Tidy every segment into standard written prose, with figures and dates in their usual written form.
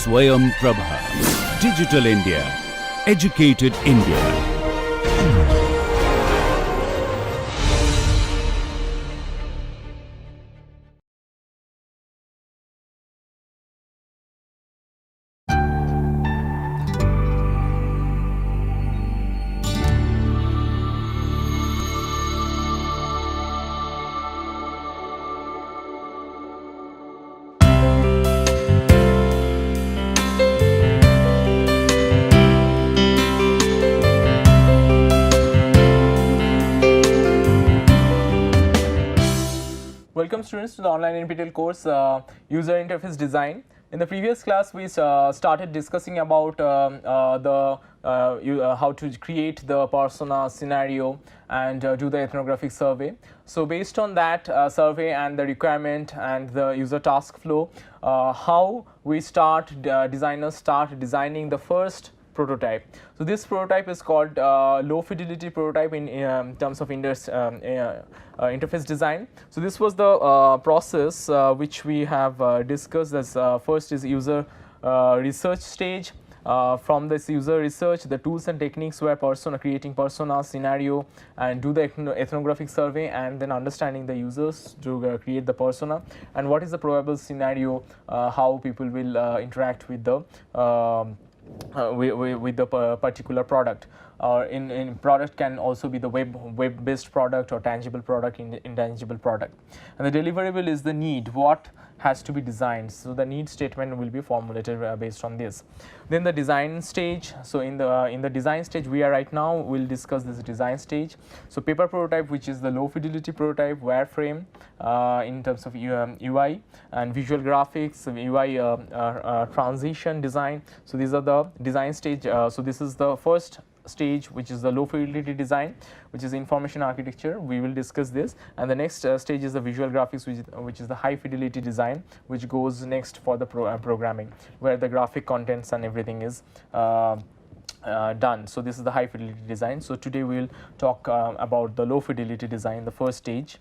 Swayam Prabha. Digital India. Educated India. Welcome students to the online NPTEL course User Interface Design. In the previous class we started discussing about how to create the persona scenario and do the ethnographic survey. So based on that survey and the requirement and the user task flow, how we designers start designing the first prototype. So this prototype is called low fidelity prototype in terms of interface design. So this was the process which we have discussed as first is user research stage. From this user research, the tools and techniques were creating persona scenario and do the ethnographic survey, and then understanding the users to create the persona and what is the probable scenario, how people will interact with the particular product. In product can also be the web based product or tangible product, intangible product. And the deliverable is the need, what has to be designed. So the need statement will be formulated based on this. Then the design stage. So in the design stage we are right now, we'll discuss this design stage. So paper prototype, which is the low fidelity prototype, wireframe in terms of UI and visual graphics, UI transition design. So these are the design stage. So this is the first stage, which is the low fidelity design, which is information architecture. We will discuss this, and the next stage is the visual graphics, which is the high fidelity design, which goes next for the programming, where the graphic contents and everything is done. So this is the high fidelity design. So today we will talk about the low fidelity design, the first stage.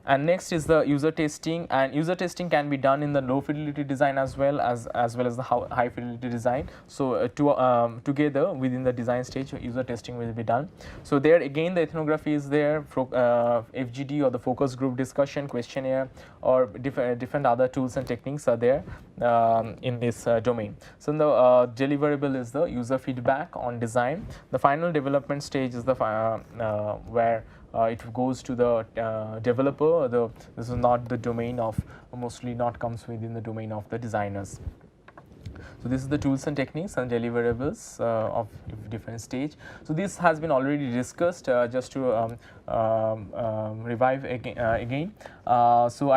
And next is the user testing, and user testing can be done in the low fidelity design as well as the high fidelity design. So together within the design stage, user testing will be done. So there again the ethnography is there, FGD or the focus group discussion, questionnaire, or different other tools and techniques are there in this domain. So the deliverable is the user feedback on design. The final development stage is the where it goes to the developer. This is not the domain of, mostly not comes within the domain of the designers. So this is the tools and techniques and deliverables of different stage. So this has been already discussed, just to revive again. So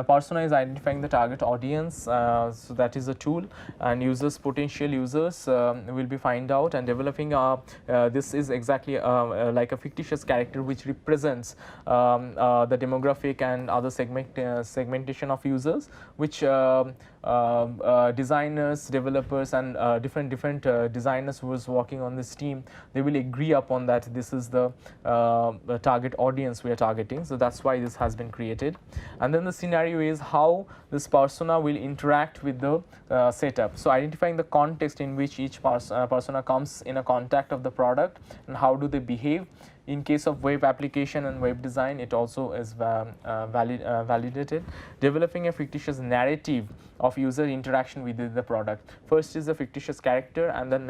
persona is identifying the target audience. So that is a tool, and users, potential users will be find out, and developing this is exactly like a fictitious character which represents the demographic and other segmentation of users, which designers, developers, and different designers who is working on this team, they will agree upon that this is the target audience we are targeting. So that's why this has been created. And then the scenario is how this persona will interact with the setup. So identifying the context in which each persona comes in a contact of the product, and how do they behave. In case of web application and web design, it also is validated. Developing a fictitious narrative of user interaction with the product. First is the fictitious character, and then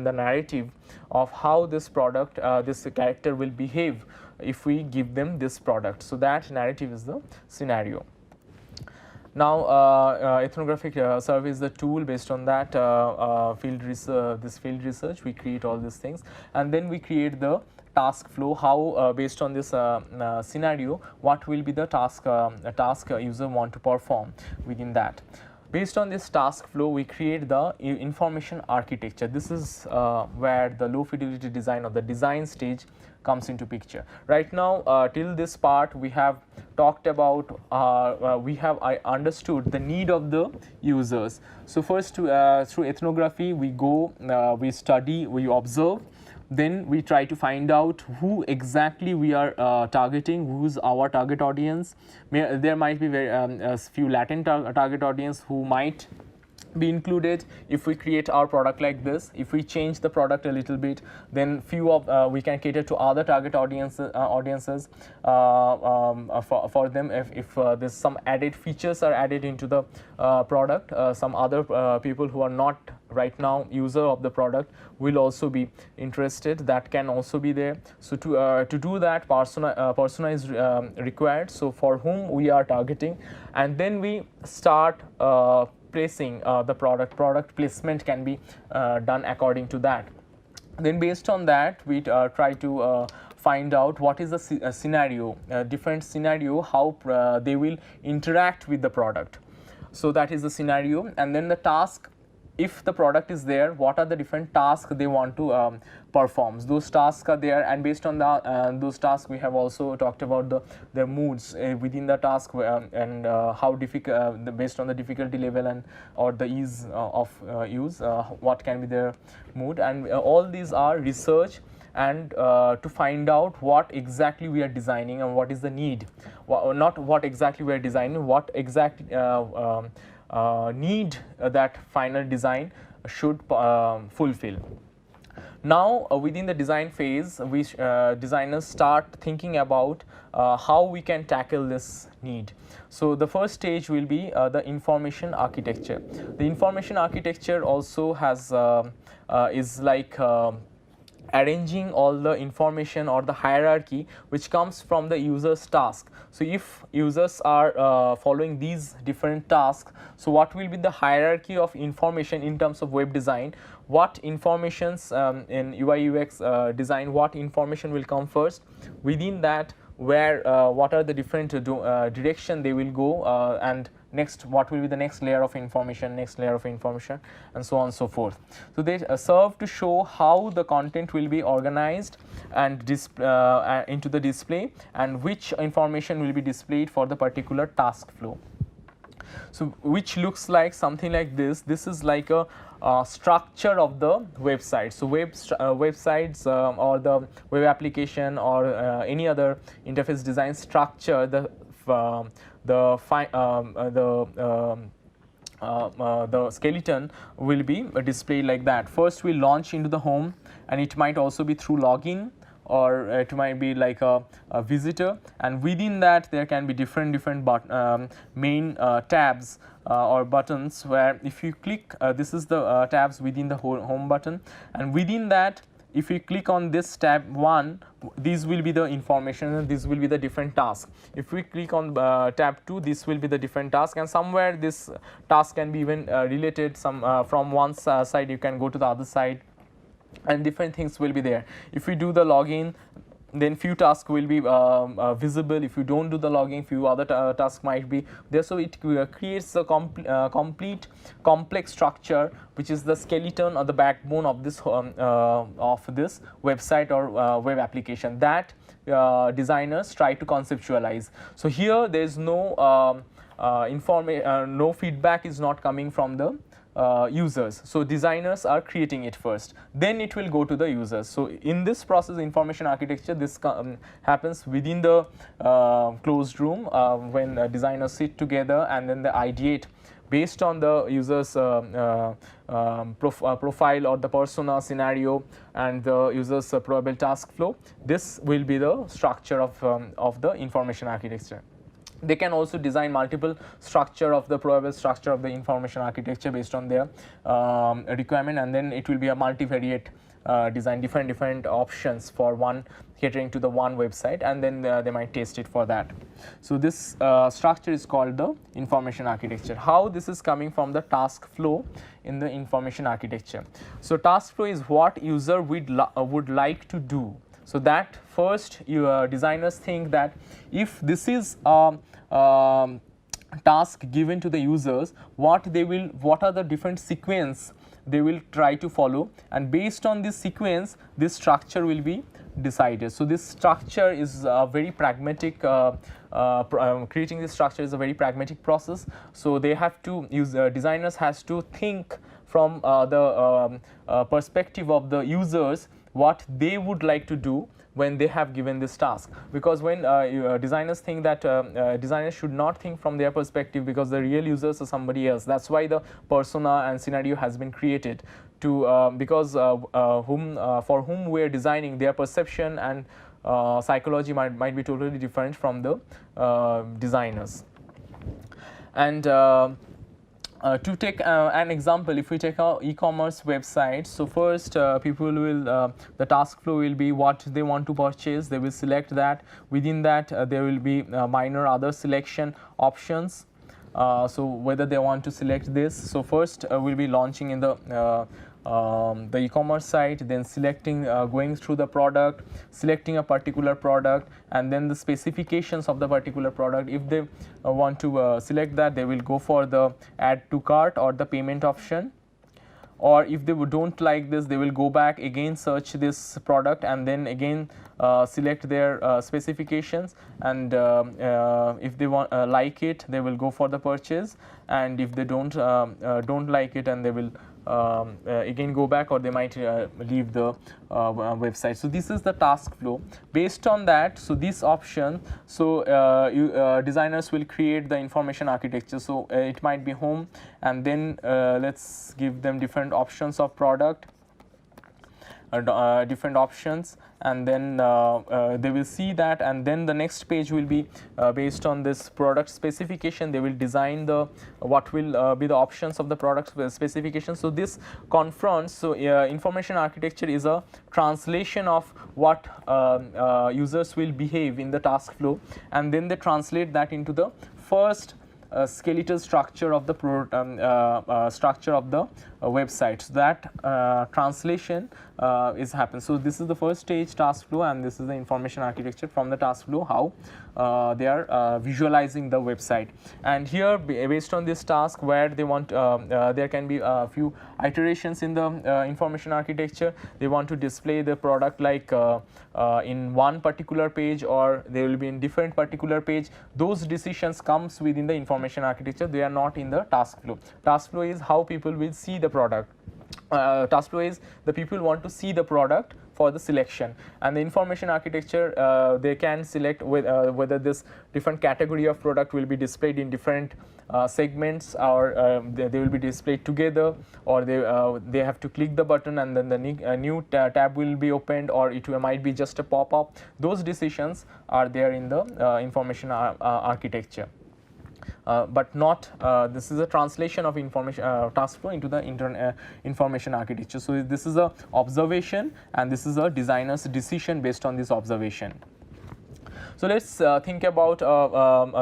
the narrative of how this product, this character will behave if we give them this product. So that narrative is the scenario. Now ethnographic survey is the tool. Based on that field research, we create all these things, and then we create the task flow, how based on this scenario, what will be the task user want to perform within that. Based on this task flow, we create the information architecture. This is where the low fidelity design or the design stage comes into picture. Right now, till this part, we have talked about, I understood the need of the users. So first, through ethnography, we go, we study, we observe. Then we try to find out who exactly we are targeting, who's our target audience. There might be a few latent target audience who might be included if we create our product like this. If we change the product a little bit, then few of we can cater to other target audiences for them. If there's some added features are added into the product, some other people who are not right now user of the product will also be interested. That can also be there. So to do that, persona is required. So for whom we are targeting, and then we start placing the product placement can be done according to that. Then based on that, we try to find out what is the scenario, different scenario, how they will interact with the product. So that is the scenario. And then the task, if the product is there, what are the different tasks they want to perform. Those tasks are there, and based on those tasks, we have also talked about their moods within the task, and how difficult, based on the difficulty level and or the ease of use, what can be their mood. And all these are research, and to find out what exactly we are designing and what is the need. Not what exactly we are designing, what exact need that final design should fulfill. Now within the design phase, we designers start thinking about how we can tackle this need. So the first stage will be the information architecture. The information architecture also has is like arranging all the information or the hierarchy which comes from the user's task. So if users are following these different tasks, so what will be the hierarchy of information in terms of web design, what informations in UI UX design, what information will come first, within that where what are the different direction they will go, and next what will be the next layer of information, and so on and so forth. So they serve to show how the content will be organized and into the display, and which information will be displayed for the particular task flow. So which looks like something like this. This is like a structure of the website. So websites or the web application or any other interface design structure, the skeleton will be displayed like that. First we launch into the home, and it might also be through login, or it might be like a visitor, and within that there can be different main tabs or buttons, where if you click, this is the tabs within the home button, and within that if you click on this tab 1, these will be the information and this will be the different task. If we click on tab 2, this will be the different task, and somewhere this task can be even related from one side you can go to the other side, and different things will be there. If we do the login, then few tasks will be visible. If you don't do the login, few other tasks might be there. So it creates a complete complex structure, which is the skeleton or the backbone of this website or web application that designers try to conceptualize. So here there is no no feedback is not coming from the users. So designers are creating it first, then it will go to the users. So in this process, information architecture, this happens within the closed room when designers sit together and then they ideate based on the user's profile or the persona scenario and the user's probable task flow. This will be the structure of the information architecture. They can also design multiple structure of the probable structure of the information architecture based on their requirement, and then it will be a multivariate design, different options for one catering to the one website, and then they might test it for that. So this structure is called the information architecture. How this is coming from the task flow in the information architecture. So task flow is what user would like to do. So that first designers think that if this is task given to the users, what are the different sequence they will try to follow, and based on this sequence this structure will be decided. So this structure is a very pragmatic creating this structure is a very pragmatic process. So they have to designers has to think from the perspective of the users what they would like to do when they have given this task, because when designers think that designers should not think from their perspective, because the real users are somebody else. That's why the persona and scenario has been created to because for whom we are designing, their perception and psychology might be totally different from the designers. And to take an example, if we take our e-commerce website, so first people will, the task flow will be what they want to purchase. They will select that. Within that there will be minor other selection options. So whether they want to select this. So first we'll be launching in the e-commerce site, then selecting, going through the product, selecting a particular product, and then the specifications of the particular product. If they want to select that, they will go for the add to cart or the payment option. Or if they don't like this, they will go back again, search this product, and then again select their specifications. And if they want like it, they will go for the purchase. And if they don't like it, and they will again go back, or they might leave the website. So this is the task flow. Based on that, so this option, so designers will create the information architecture. So it might be home, and then let's give them different options of product, different options, and then they will see that, and then the next page will be based on this product specification. They will design the what will be the options of the product specification. So this confronts, so information architecture is a translation of what users will behave in the task flow, and then they translate that into the first skeletal structure of the structure of the website. So that translation is happens. So this is the first stage task flow, and this is the information architecture from the task flow, how they are visualizing the website. And here, based on this task, where they want there can be a few iterations in the information architecture. They want to display the product like in one particular page, or they will be in different particular page. Those decisions comes within the information architecture. They are not in the task flow. Task flow is how people will see the product. Task flow is the people want to see the product for the selection, and the information architecture they can select whether this different category of product will be displayed in different segments, or they will be displayed together, or they have to click the button and then the new tab will be opened, or it might be just a pop-up. Those decisions are there in the information architecture. But not this is a translation of information task flow into the information architecture. So this is a observation, and this is a designer's decision based on this observation. So let's think about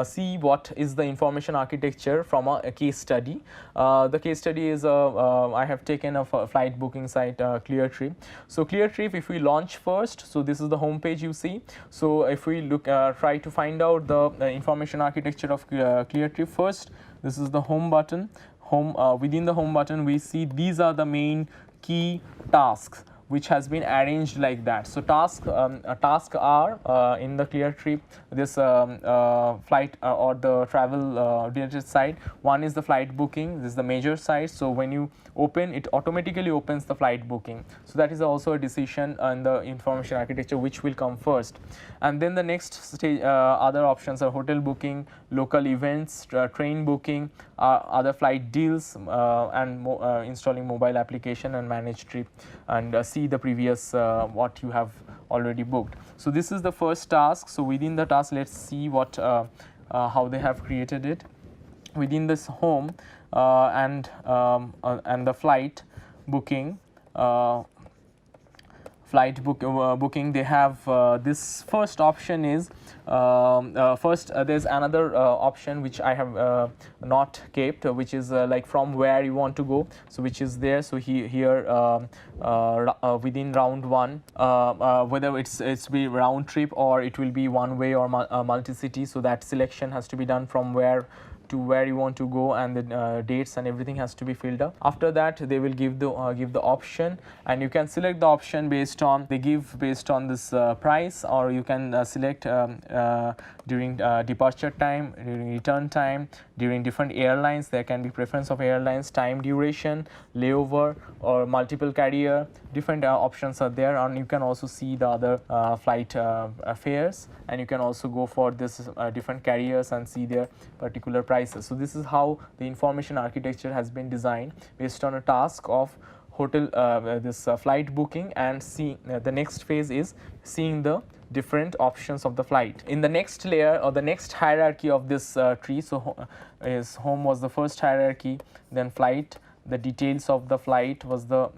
see what is the information architecture from a case study. The case study is I have taken a flight booking site, Cleartrip. So Cleartrip, if we launch first, so this is the home page you see. So if we look try to find out the information architecture of Cleartrip first, this is the home button. Within the home button, we see these are the main key tasks which has been arranged like that. So tasks are in the Cleartrip, this flight or the travel related side. One is the flight booking. This is the major side. So when you open, it automatically opens the flight booking. So that is also a decision in the information architecture which will come first. And then the next stage, other options are hotel booking, local events, train booking, other flight deals, and installing mobile application and manage trip, and see the previous what you have already booked. So this is the first task. So within the task, let's see what how they have created it. Within this home and the flight booking, booking, they have this first option is first there's another option which I have not kept, which is like from where you want to go, so which is there. So here within round one, whether it's be round trip or it will be one way or multi-city, so that selection has to be done from where to where you want to go, and the dates and everything has to be filled up. After that, they will give the option, and you can select the option based on this price, or you can select during departure time, during return time, during different airlines. There can be preference of airlines, time duration, layover, or multiple carrier. Different options are there, and you can also see the other flight fares, and you can also go for this different carriers and see their particular prices. So this is how the information architecture has been designed based on a task of hotel flight booking, and see the next phase is seeing the different options of the flight. In the next layer, or the next hierarchy of this tree, so is home was the first hierarchy, then flight, the details of the flight was the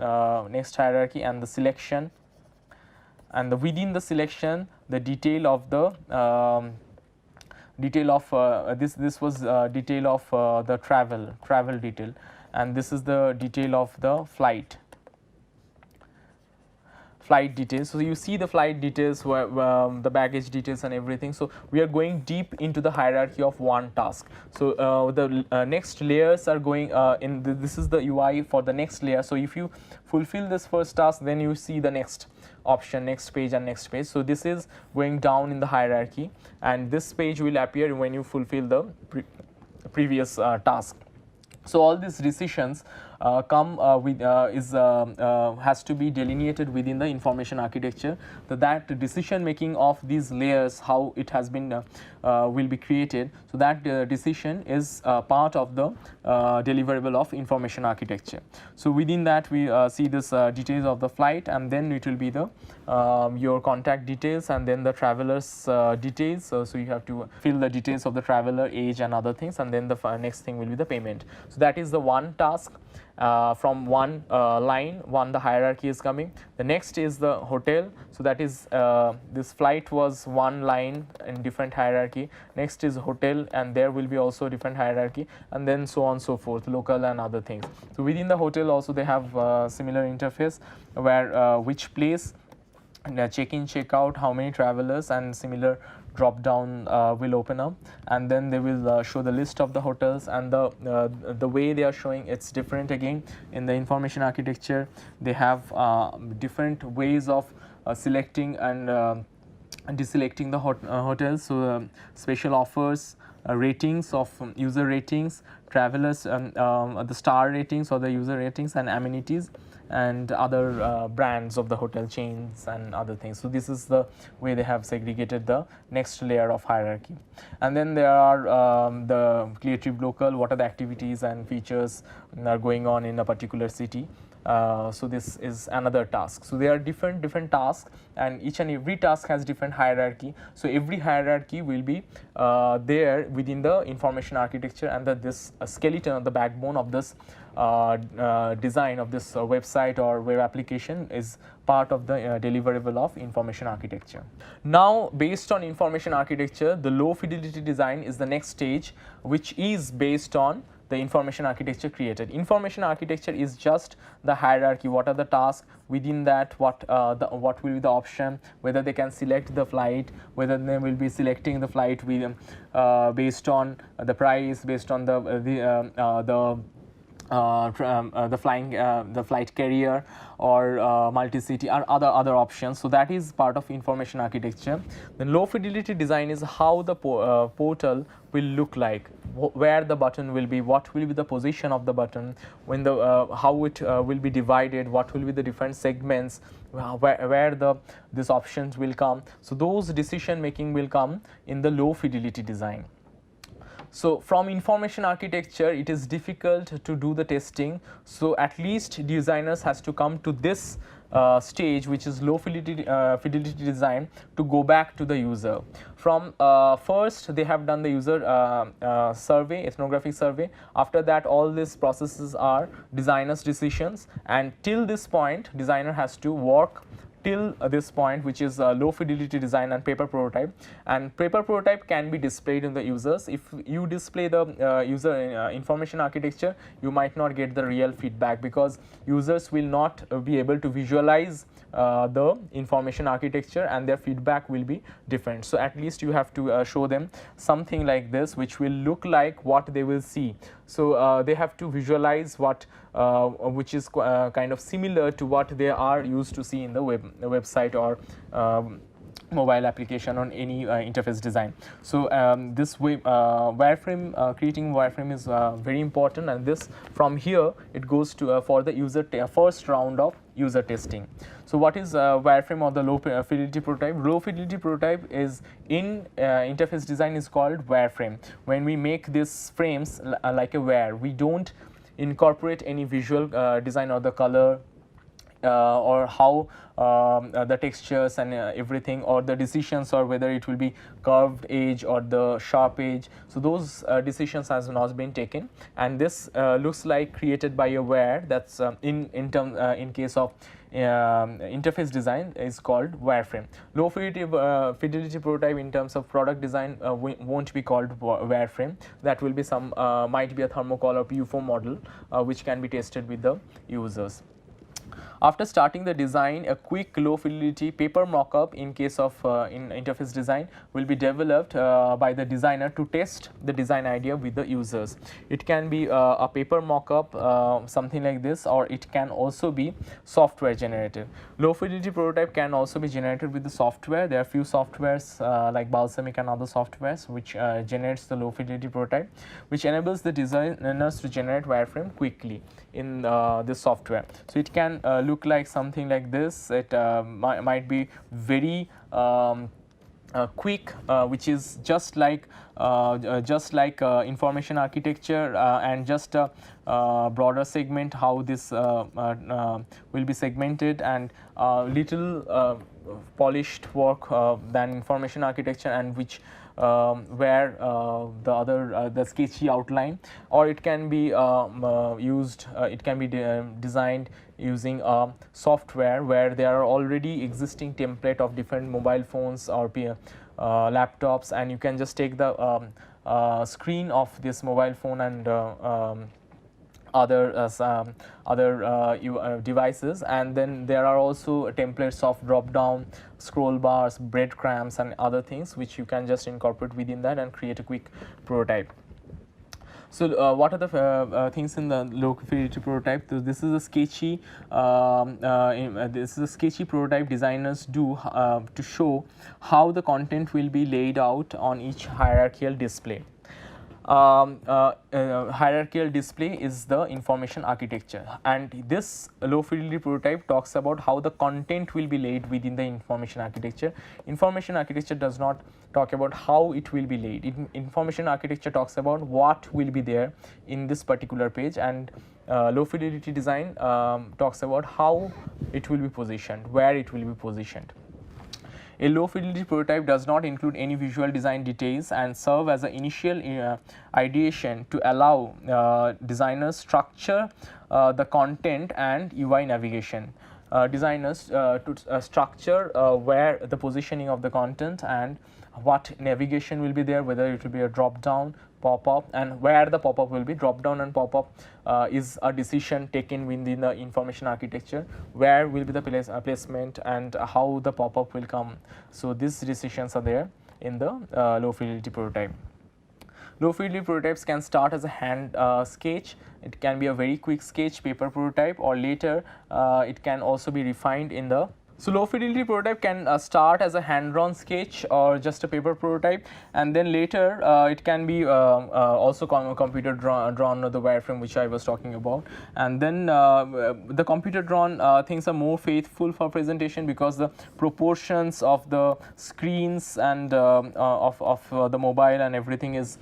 next hierarchy, and the selection, and within the selection, the detail of the this was detail of the travel detail, and this is the detail of the flight details. So you see the flight details, the baggage details and everything. So we are going deep into the hierarchy of one task. So the next layers are going this is the UI for the next layer. So if you fulfill this first task, then you see the next option, next page and next page. So this is going down in the hierarchy, and this page will appear when you fulfill the previous task. So all these decisions has to be delineated within the information architecture. So that decision making of these layers, how it has been will be created. So that decision is part of the deliverable of information architecture. So within that, we see this details of the flight, and then it will be the your contact details, and then the traveler's details. So you have to fill the details of the traveler, age and other things, and then the next thing will be the payment. So that is the one task. From one line, the hierarchy is coming. The next is the hotel. So that is this flight was one line in different hierarchy. Next is hotel, and there will be also different hierarchy, and then so on so forth, local and other things. So within the hotel also they have similar interface, where which place, check-in, check-out, how many travelers, and similar drop down will open up, and then they will show the list of the hotels, and the way they are showing, it's different again. In the information architecture, they have different ways of selecting and deselecting the hotels. So special offers, ratings of user ratings, travelers, the star ratings or the user ratings, and amenities, and other brands of the hotel chains and other things. So this is the way they have segregated the next layer of hierarchy. And then there are the creative local, what are the activities and features are going on in a particular city. So this is another task. So there are different tasks, and each and every task has different hierarchy. So every hierarchy will be there within the information architecture, and this skeleton or the backbone of this design of this website or web application is part of the deliverable of information architecture. Now, based on information architecture, the low fidelity design is the next stage, which is based on the information architecture created. Information architecture is just the hierarchy. What are the tasks within that? What will be the option? Whether they can select the flight, whether they will be selecting the flight with based on the price, based on the flight carrier, or multi-city, or other options. So that is part of information architecture. Then low fidelity design is how the portal will look like, where the button will be, what will be the position of the button, when the how it will be divided, what will be the different segments, where these options will come. So those decision making will come in the low fidelity design. So from information architecture, it is difficult to do the testing. So at least designers has to come to this stage, which is low fidelity design, to go back to the user. From first, they have done the user survey, ethnographic survey. After that, all these processes are designers' decisions, and till this point, designer has to work till this point, which is low fidelity design and paper prototype. And paper prototype can be displayed in the users. If you display the user information architecture, you might not get the real feedback, because users will not be able to visualize the information architecture, and their feedback will be different. So at least you have to show them something like this, which will look like what they will see. So they have to visualize what which is kind of similar to what they are used to see in the website or mobile application on any interface design. So this way wireframe, creating wireframe is very important, and this from here it goes to for the user first round of user testing. So what is wireframe or the low fidelity prototype? Low fidelity prototype is in interface design is called wireframe. When we make these frames like a wire, we don't incorporate any visual design or the color or how the textures and everything, or the decisions, or whether it will be curved edge or the sharp edge. So those decisions has not been taken, and this looks like created by a wire. That's in case of interface design is called wireframe. Low fidelity prototype in terms of product design won't be called wireframe. That will be some might be a thermocol or PU4 model which can be tested with the users. After starting the design, a quick low fidelity paper mockup in case of in interface design will be developed by the designer to test the design idea with the users. It can be a paper mockup, something like this, or it can also be software generated. Low fidelity prototype can also be generated with the software. There are few softwares like Balsamic and other softwares which generates the low fidelity prototype, which enables the designers to generate wireframe quickly in this software. So it can look like something like this. It might be very quick, which is just like information architecture and just a broader segment, how this will be segmented, and little polished work than information architecture, and which where the other the sketchy outline, or it can be used, it can be designed using a software where there are already existing template of different mobile phones or laptops, and you can just take the screen of this mobile phone and other devices, and then there are also templates of drop down, scroll bars, breadcrumbs and other things which you can just incorporate within that and create a quick prototype. So what are the things in the low fidelity prototype? So this is a sketchy prototype designers do to show how the content will be laid out on each hierarchical display. Hierarchical display is the information architecture, and this low fidelity prototype talks about how the content will be laid within the information architecture. Information architecture does not talk about how it will be laid. Information architecture talks about what will be there in this particular page, and low fidelity design talks about how it will be positioned, where it will be positioned. A low fidelity prototype does not include any visual design details and serve as an initial ideation to allow designers structure the content and UI navigation. Designers to structure where the positioning of the content and what navigation will be there, whether it will be a drop down, pop up, and where the pop up will be. Drop down and pop up is a decision taken within the information architecture, where will be the placement and how the pop up will come. So these decisions are there in the low fidelity prototype. Low fidelity prototypes can start as a hand sketch. It can be a very quick sketch paper prototype, or later it can also be refined in the. So low fidelity prototype can start as a hand-drawn sketch or just a paper prototype, and then later it can be also computer drawn or the wireframe which I was talking about. And then the computer drawn things are more faithful for presentation, because the proportions of the screens and of the mobile and everything is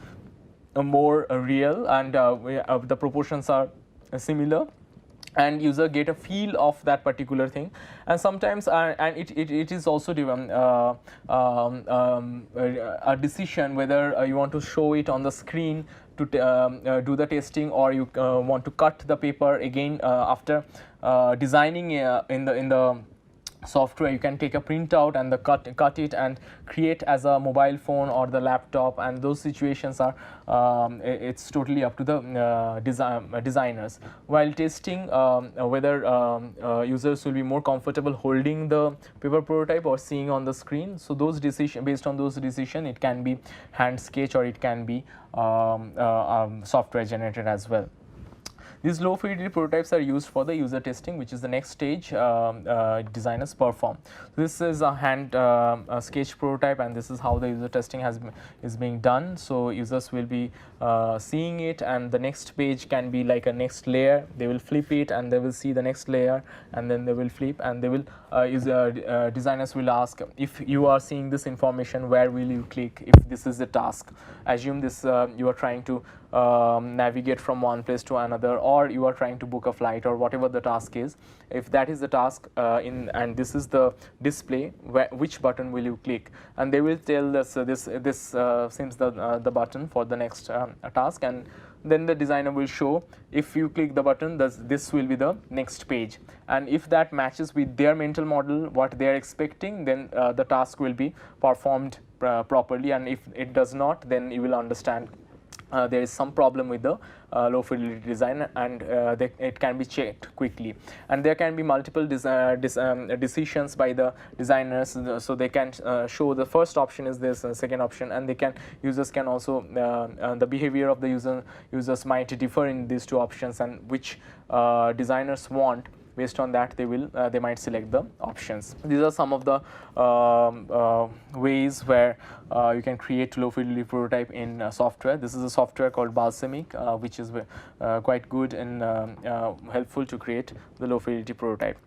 more real, and the proportions are similar, and user get a feel of that particular thing. And sometimes and it is also a decision whether you want to show it on the screen to do the testing, or you want to cut the paper again after designing in the software, you can take a printout and cut it and create as a mobile phone or the laptop, and those situations are it's totally up to the designers. While testing whether users will be more comfortable holding the paper prototype or seeing on the screen, so those decision, based on those decision, it can be hand sketch or it can be software generated as well. These low fidelity prototypes are used for the user testing, which is the next stage designers perform. This is a hand sketch prototype, and this is how the user testing is being done. So users will be seeing it, and the next page can be like a next layer. They will flip it and they will see the next layer, and then they will flip, and they will designers will ask, if you are seeing this information, where will you click if this is the task. Assume this you are trying to navigate from one place to another, or you are trying to book a flight, or whatever the task is. If that is the task and this is the display, which button will you click, and they will tell us this seems the button for the next task, and then the designer will show, if you click the button, this will be the next page, and if that matches with their mental model, what they are expecting, then the task will be performed properly, and if it does not, then you will understand there is some problem with the low fidelity design, and it can be checked quickly. And there can be multiple decisions by the designers, so they can show the first option is this, second option, and users can also the behavior of the users might differ in these two options, and which designers want. Based on that, they might select the options. These are some of the ways where you can create low fidelity prototype in software. This is a software called Balsamiq, which is quite good and helpful to create the low fidelity prototype.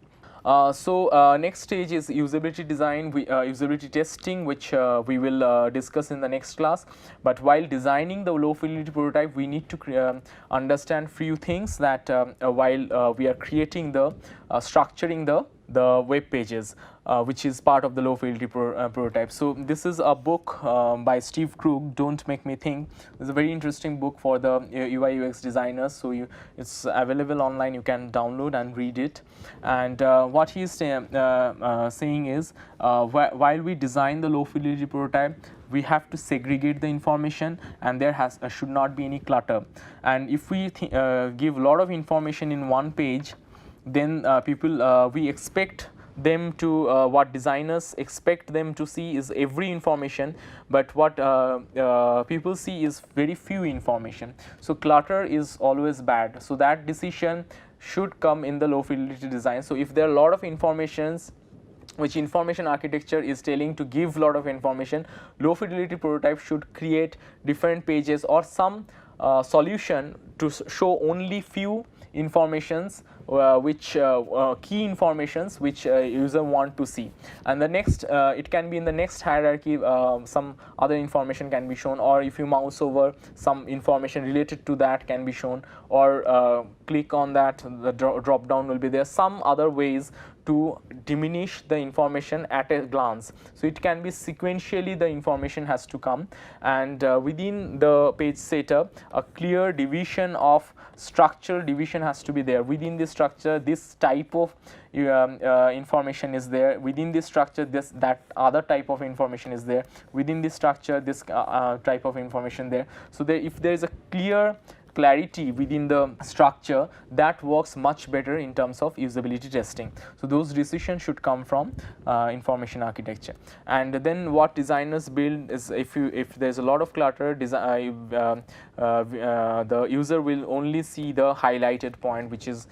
Next stage is usability design, usability testing, which we will discuss in the next class. But while designing the low fidelity prototype, we need to understand few things, that while we are creating the structuring the web pages, which is part of the low fidelity prototype. So this is a book by Steve Krug, Don't Make Me Think. It's a very interesting book for the UI UX designers. So it's available online, you can download and read it. And what he is saying is, while we design the low fidelity prototype, we have to segregate the information, and there should not be any clutter. And if we give a lot of information in one page, then we expect them to what designers expect them to see is every information, but what people see is very few information. So clutter is always bad. So that decision should come in the low fidelity design. So if there are a lot of informations, which information architecture is telling to give a lot of information, low fidelity prototype should create different pages or some solution to show only few informations, which key informations which user want to see. And the next it can be in the next hierarchy, some other information can be shown, or if you mouse over, some information related to that can be shown, or click on that, the drop down will be there. Some other ways to diminish the information at a glance. So it can be sequentially the information has to come, and within the page setup, a clear division of structural division has to be there. Within this structure, this type of information is there. Within this structure, that other type of information is there. Within this structure, this type of information there. So if there is a clear clarity within the structure, that works much better in terms of usability testing. So those decisions should come from information architecture. And then what designers build is, if there's a lot of clutter, the user will only see the highlighted point, which is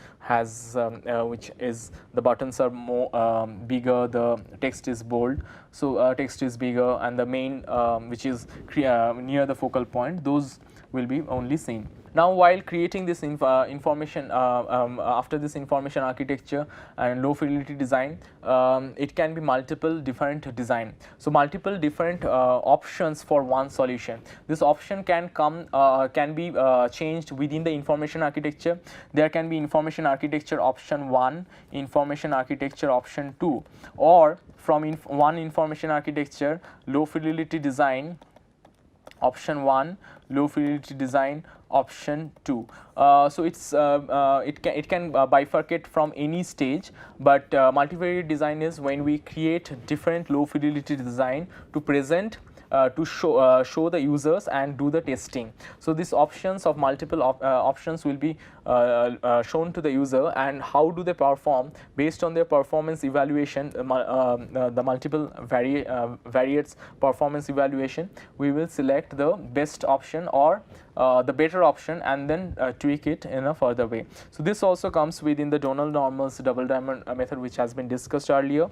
the buttons are more bigger, the text is bold, so text is bigger, and the main which is near the focal point, those will be only seen. Now, while creating this information, after this information architecture and low fidelity design, it can be multiple different design. So multiple different options for one solution. This option can be changed within the information architecture. There can be information architecture option 1, information architecture option 2, or from one information architecture, low fidelity design option 1, low fidelity design option 2. So it can bifurcate from any stage, but multivariate design is when we create different low fidelity design to present to show the users and do the testing. So these options of multiple options will be shown to the user, and how do they perform based on their performance evaluation, the multiple variates performance evaluation. We will select the best option or the better option and then tweak it in a further way. So this also comes within the Donald Normal's double diamond method, which has been discussed earlier.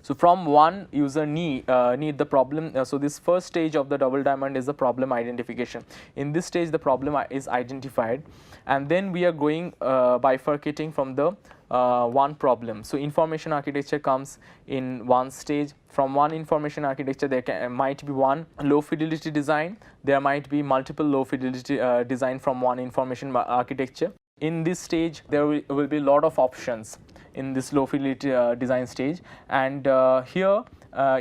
So from one user need the problem. So this first stage of the double diamond is the problem identification. In this stage the problem is identified, and then we are going bifurcating from the one problem. So information architecture comes in one stage. From one information architecture there might be one low fidelity design, there might be multiple low fidelity design from one information architecture. In this stage there will be a lot of options in this low fidelity design stage, and here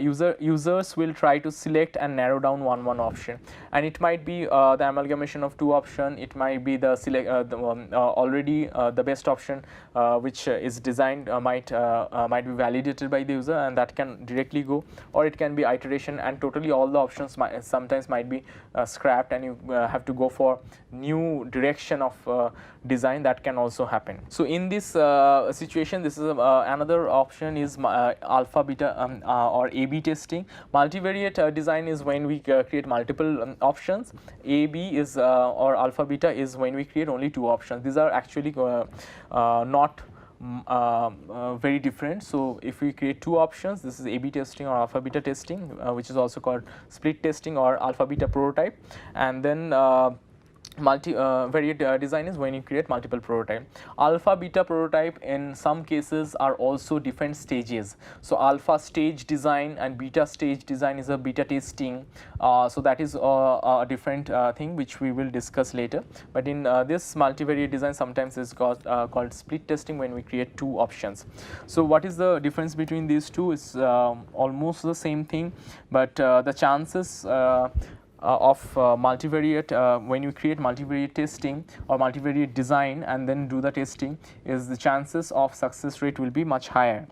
users will try to select and narrow down one option, and it might be the amalgamation of two options. It might be the already the best option which is designed might be validated by the user, and that can directly go, or it can be iteration and totally all the options sometimes might be scrapped, and you have to go for new direction of design. That can also happen. So in this situation, this is another option is alpha beta or A/B testing. Multivariate design is when we create multiple options. A/B is or alpha beta is when we create only two options. These are actually not very different. So if we create two options, this is A/B testing or alpha beta testing, which is also called split testing or alpha beta prototype, and then multivariate design is when you create multiple prototype. Alpha beta prototype in some cases are also different stages. So alpha stage design and beta stage design is a beta testing. So that is a different thing which we will discuss later. But in this multivariate design sometimes is called split testing when we create two options. So what is the difference between these two? Is almost the same thing, but the chances of multivariate when you create multivariate testing or multivariate design and then do the testing, is the chances of success rate will be much higher.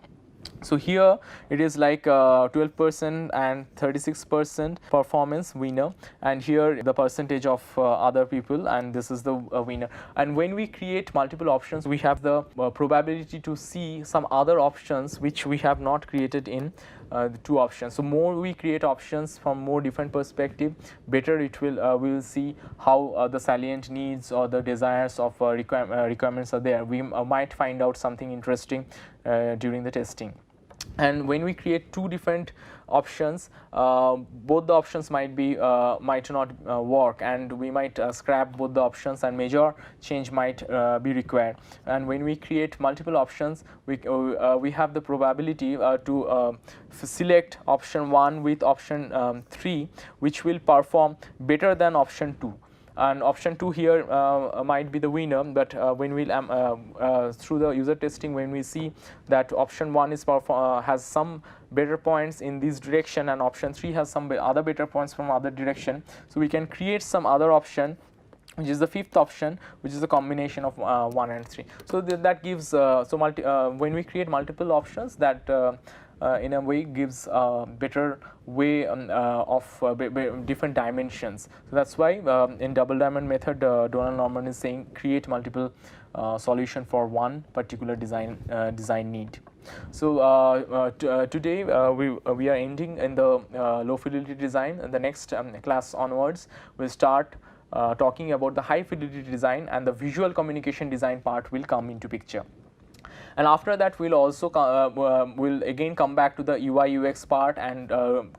So here it is like 12% and 36% performance winner, and here the percentage of other people, and this is the winner. And when we create multiple options, we have the probability to see some other options which we have not created in the two options. So more we create options from more different perspective, better it will we will see how the salient needs or the desires of requirements are there. We might find out something interesting during the testing. And when we create two different options, both the options might not work, and we might scrap both the options, and major change might be required. And when we create multiple options, we have the probability to select option 1 with option 3, which will perform better than option 2. And option 2 here might be the winner, but when we through the user testing, when we see that option 1 is has some better points in this direction, and option 3 has some other better points from other direction, so we can create some other option, which is the fifth option, which is a combination of 1 and 3. So that gives when we create multiple options, that in a way gives a better way of different dimensions. So that's why in double diamond method, Donald Norman is saying create multiple solution for one particular design need. So today we are ending in the low fidelity design, and the next class onwards we'll start talking about the high fidelity design, and the visual communication design part will come into picture. And after that, we'll also we'll again come back to the UI UX part and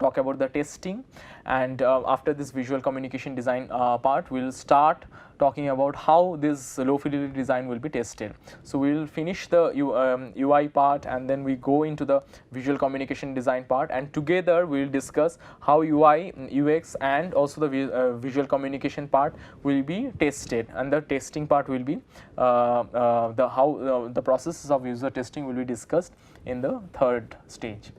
talk about the testing. And after this visual communication design part, we'll start talking about how this low fidelity design will be tested. So we will finish the UI part, and then we go into the visual communication design part, and together we will discuss how UI, UX and also the visual communication part will be tested, and the testing part will be the processes of user testing will be discussed in the third stage.